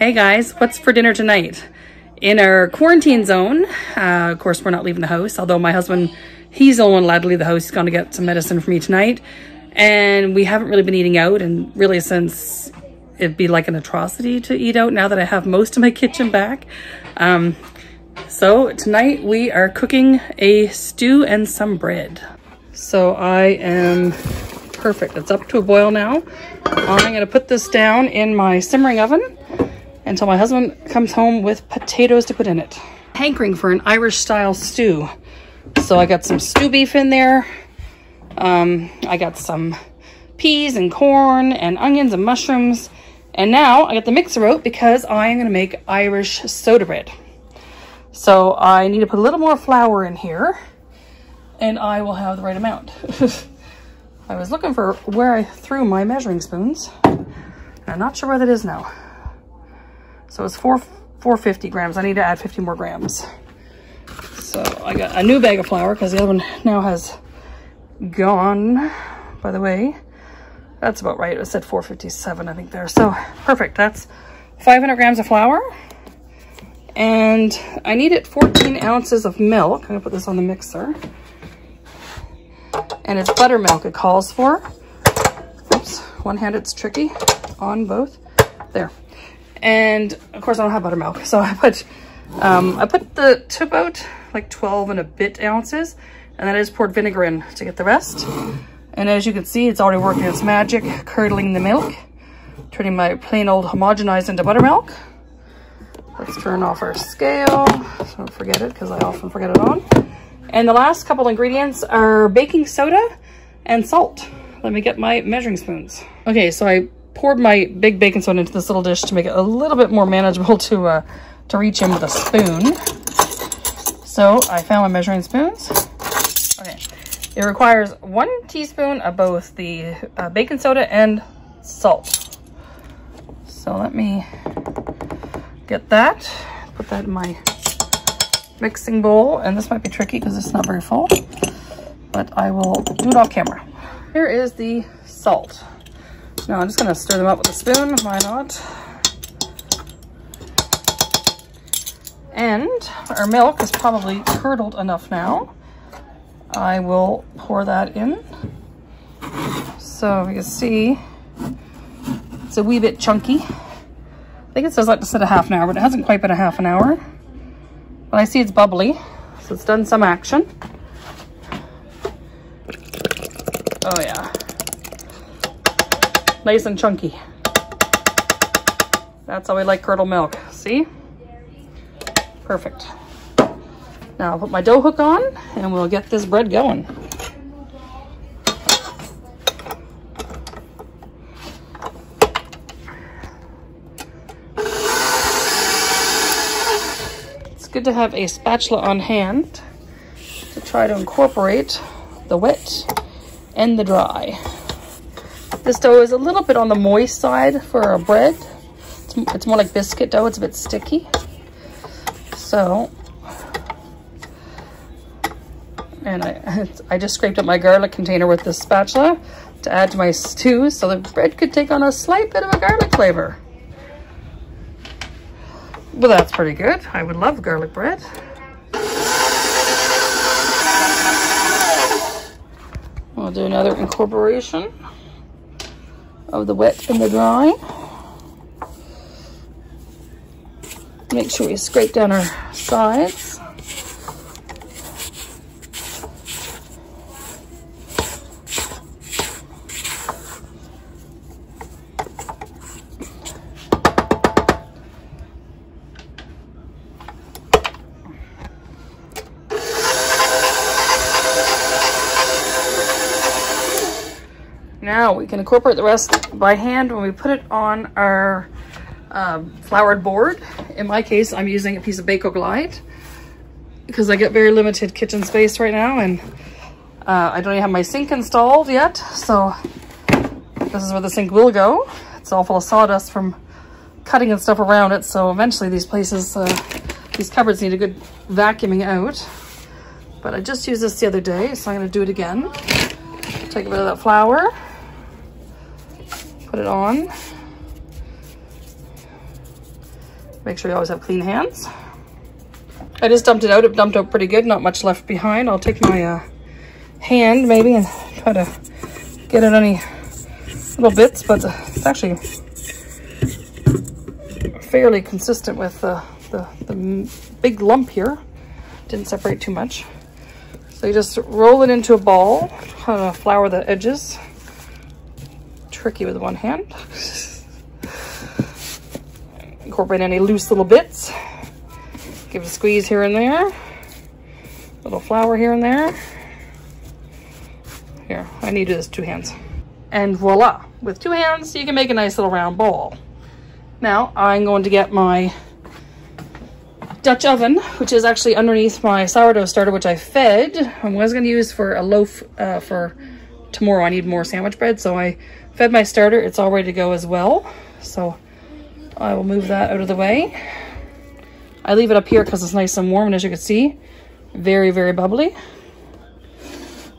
Hey guys, what's for dinner tonight? In our quarantine zone, of course we're not leaving the house, although my husband, he's the only one allowed to leave the house. He's going to get some medicine for me tonight. And we haven't really been eating out, and really since it'd be like an atrocity to eat out now that I have most of my kitchen back. So tonight we are cooking a stew and some bread. So I am perfect. It's up to a boil now. I'm going to put this down in my simmering oven until my husband comes home with potatoes to put in it. Hankering for an Irish style stew. So I got some stew beef in there. I got some peas and corn and onions and mushrooms. And now I got the mixer out because I am going to make Irish soda bread. So I need to put a little more flour in here and I will have the right amount. I was looking for where I threw my measuring spoons. I'm not sure where that is now. So it's 450 grams. I need to add 50 more grams. So I got a new bag of flour because the other one now has gone. By the way, that's about right. It said 457, I think there. So perfect. That's 500 grams of flour. And I needed 14 ounces of milk. I'm gonna put this on the mixer. And it's buttermilk it calls for. Oops, one hand it's tricky on both. There. And of course I don't have buttermilk. So I put the to about like 12 and a bit ounces. And then I just poured vinegar in to get the rest. And as you can see, it's already working its magic, curdling the milk, turning my plain old homogenized into buttermilk. Let's turn off our scale, so don't forget it because I often forget it on. And the last couple ingredients are baking soda and salt. Let me get my measuring spoons. Okay, so I poured my big baking soda into this little dish to make it a little bit more manageable to reach in with a spoon. So I found my measuring spoons. Okay, it requires 1 teaspoon of both the baking soda and salt. So let me get that, put that in my mixing bowl, and this might be tricky because it's not very full, but I will do it off camera. Here is the salt. Now I'm just going to stir them up with a spoon, why not? And our milk is probably curdled enough now. I will pour that in. So you can see it's a wee bit chunky. I think it says like to sit a half an hour, but it hasn't quite been a half an hour. But I see it's bubbly, so it's done some action. Oh yeah. Nice and chunky. That's how we like curdled milk. See? Perfect. Now I'll put my dough hook on and we'll get this bread going. It's good to have a spatula on hand to try to incorporate the wet and the dry. This dough is a little bit on the moist side for a bread. It's more like biscuit dough. It's a bit sticky. So, and I just scraped up my garlic container with this spatula to add to my stew so the bread could take on a slight bit of a garlic flavor. Well, that's pretty good. I would love garlic bread. We'll do another incorporation of the wet and the dry. Make sure we scrape down our sides. Now we can incorporate the rest by hand when we put it on our floured board. In my case, I'm using a piece of Bako Glide because I get very limited kitchen space right now, and I don't even have my sink installed yet, so this is where the sink will go. It's all full of sawdust from cutting and stuff around it, so eventually these places, these cupboards need a good vacuuming out. But I just used this the other day, so I'm going to do it again. Take a bit of that flour, put it on. Make sure you always have clean hands. I just dumped it out. It dumped out pretty good. Not much left behind. I'll take my hand maybe and try to get at any little bits, but it's actually fairly consistent with the big lump here. Didn't separate too much. So you just roll it into a ball, kind of flour the edges. Tricky with one hand. Incorporate any loose little bits. Give it a squeeze here and there. Little flour here and there. Here, I need to do this 2 hands. And voila, with 2 hands, you can make a nice little round ball. Now, I'm going to get my Dutch oven, which is actually underneath my sourdough starter, which I fed. I was going to use for a loaf for tomorrow. I need more sandwich bread, so I fed my starter. It's all ready to go as well. So I will move that out of the way. I leave it up here because it's nice and warm, and as you can see, very, very bubbly.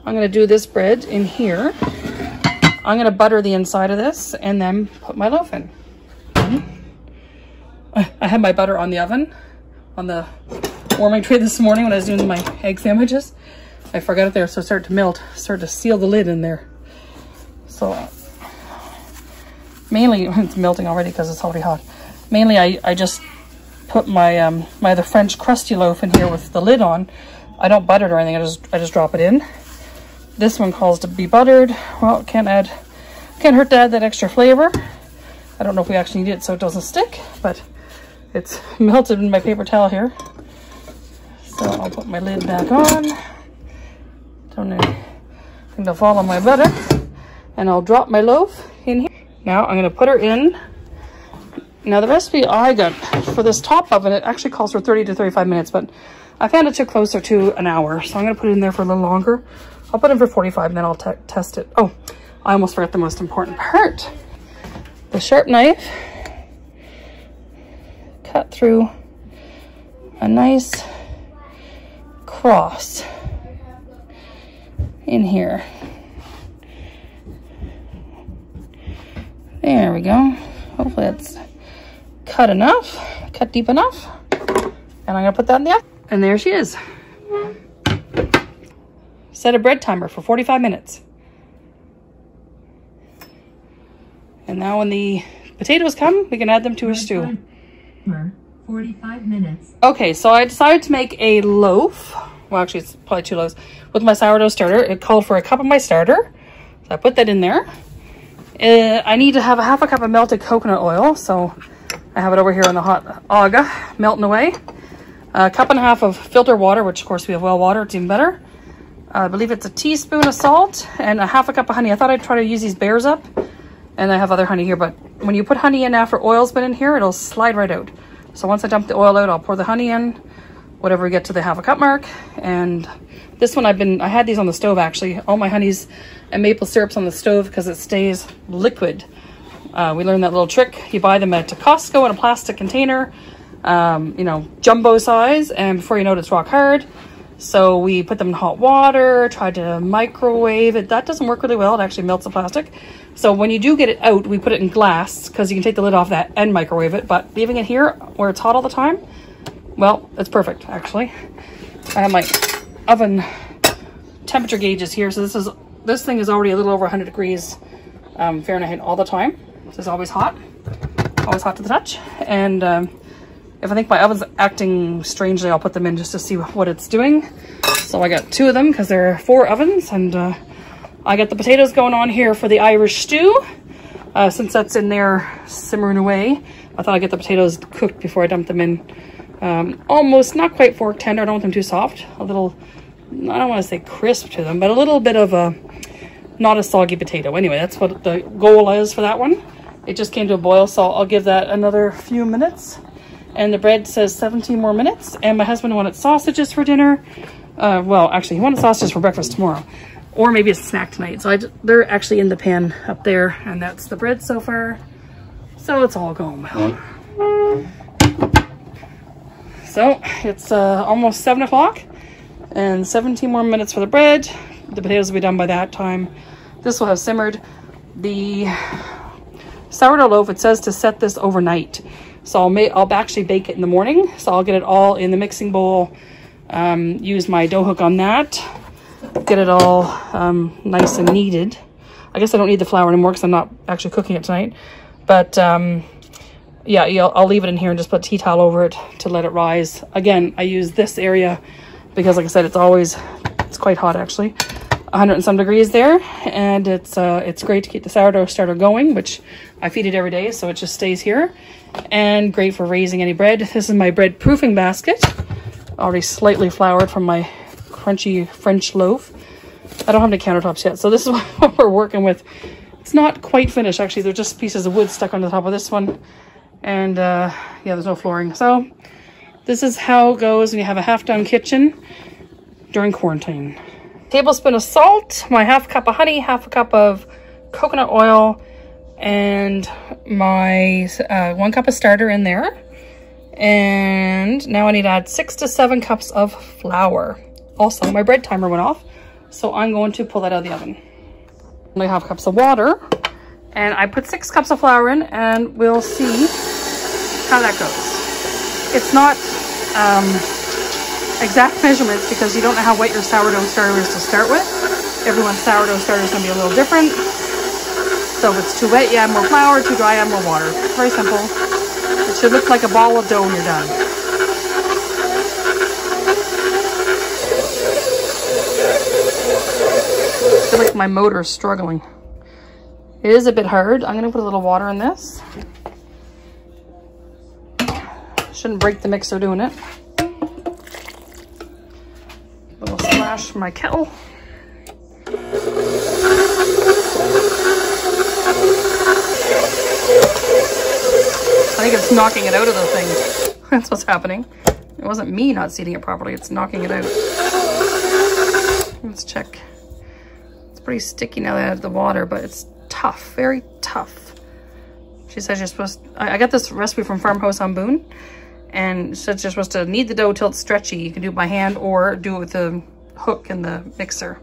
I'm going to do this bread in here. I'm going to butter the inside of this and then put my loaf in. I had my butter on the oven, on the warming tray this morning when I was doing my egg sandwiches. I forgot it there, so it started to melt, started to seal the lid in there. So mainly, it's melting already because it's already hot. Mainly I just put my the French crusty loaf in here with the lid on. I don't butter it or anything, I just drop it in. This one calls to be buttered. Well, can't hurt to add that extra flavor. I don't know if we actually need it so it doesn't stick, but it's melted in my paper towel here. So I'll put my lid back on. Don't need anything to fall on my butter. And I'll drop my loaf in here. Now I'm gonna put her in. Now the recipe I got for this top oven, it actually calls for 30 to 35 minutes, but I found it took closer to an hour. So I'm gonna put it in there for a little longer. I'll put it in for 45 and then I'll test it. Oh, I almost forgot the most important part. The sharp knife. Cut through a nice cross in here. There we go. Hopefully that's cut enough, cut deep enough. And I'm gonna put that in the oven. And there she is. Set a bread timer for 45 minutes. And now when the potatoes come, we can add them to a stew. 45 minutes. Okay, so I decided to make a loaf. Well, actually, it's probably 2 loaves. With my sourdough starter. It called for a cup of my starter. So I put that in there. I need to have a half a cup of melted coconut oil. So I have it over here in the hot AGA, melting away. A cup and a half of filtered water, which of course we have well water. It's even better. I believe it's a teaspoon of salt and a half a cup of honey. I thought I'd try to use these bears up. And I have other honey here, but when you put honey in after oil's been in here, it'll slide right out. So once I dump the oil out, I'll pour the honey in, whatever we get to the half a cup mark. And this one I had these on the stove actually. All my honeys and maple syrups on the stove because it stays liquid. We learned that little trick. You buy them at Costco in a plastic container, you know, jumbo size, and before you know it, it's rock hard. So we put them in hot water, tried to microwave it. That doesn't work really well. It actually melts the plastic. So when you do get it out, we put it in glass because you can take the lid off that and microwave it. But leaving it here where it's hot all the time, well, it's perfect actually. I have my oven temperature gauges here. So this thing is already a little over 100 degrees Fahrenheit all the time. This is always hot to the touch. And if I think my oven's acting strangely, I'll put them in just to see what it's doing. So I got 2 of them because there are 4 ovens, and I got the potatoes going on here for the Irish stew. Since that's in there simmering away, I thought I'd get the potatoes cooked before I dump them in. Almost, not quite fork tender. I don't want them too soft. A little, I don't want to say crisp to them, but a little bit of a, not a soggy potato. Anyway, that's what the goal is for that one. It just came to a boil, so I'll give that another few minutes. And the bread says 17 more minutes. And my husband wanted sausages for dinner. Well, actually, he wanted sausages for breakfast tomorrow. Or maybe a snack tonight. So they're actually in the pan up there. And that's the bread so far. So it's all going well. So it's almost 7 o'clock. And 17 more minutes for the bread. The potatoes will be done by that time. This will have simmered. The sourdough loaf, it says to set this overnight. So I'll actually bake it in the morning. So I'll get it all in the mixing bowl, use my dough hook on that, get it all nice and kneaded. I guess I don't need the flour anymore because I'm not actually cooking it tonight. But yeah, I'll leave it in here and just put a tea towel over it to let it rise. Again, I use this area because, like I said, it's quite hot actually. 100 and some degrees there, and it's great to keep the sourdough starter going, which I feed it every day, so it just stays here, and great for raising any bread. This is my bread proofing basket, already slightly floured from my crunchy French loaf. I don't have any countertops yet, so this is what we're working with. It's not quite finished actually. They're just pieces of wood stuck on the top of this one, and yeah, there's no flooring. So this is how it goes when you have a half-done kitchen during quarantine. Tablespoon of salt, my half cup of honey, half a cup of coconut oil, and my 1 cup of starter in there. And now I need to add 6 to 7 cups of flour. Also, my bread timer went off, so I'm going to pull that out of the oven. Only half cups of water, and I put 6 cups of flour in, and we'll see how that goes. It's not exact measurements because you don't know how wet your sourdough starter is to start with. Everyone's sourdough starter is going to be a little different. So if it's too wet, you add more flour. Too dry, add more water. It's very simple. It should look like a ball of dough when you're done. I feel like my motor is struggling. It is a bit hard. I'm going to put a little water in this. Shouldn't break the mixer doing it. Little splash from my kettle. I think it's knocking it out of the thing. That's what's happening. It wasn't me not seating it properly, it's knocking it out. Let's check. It's pretty sticky now that I added the water, but it's tough, very tough. She says you're supposed to, I got this recipe from Farmhouse on Boone, and it says you're supposed to knead the dough till it's stretchy. You can do it by hand or do it with the hook in the mixer.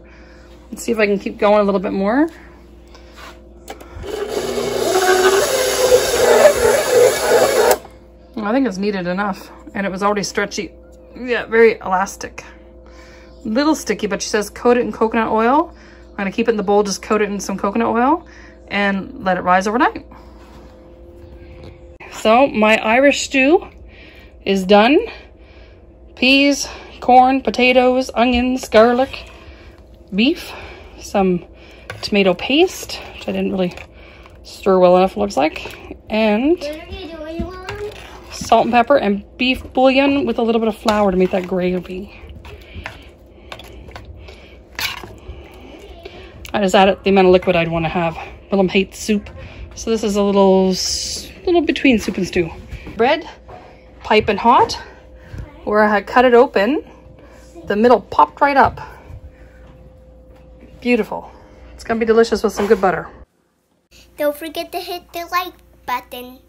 Let's see if I can keep going a little bit more. I think it's kneaded enough, and it was already stretchy. Yeah, very elastic. Little sticky, but she says coat it in coconut oil. I'm gonna keep it in the bowl, just coat it in some coconut oil and let it rise overnight. So my Irish stew is done. Peas, corn, potatoes, onions, garlic, beef, some tomato paste, which I didn't really stir well enough, it looks like, and salt and pepper, and beef bouillon with a little bit of flour to make that gravy. I just added the amount of liquid I'd want to have. Willem hates soup, so this is a little between soup and stew. Bread, piping hot. Where I had cut it open, the middle popped right up. Beautiful. It's gonna be delicious with some good butter. Don't forget to hit the like button.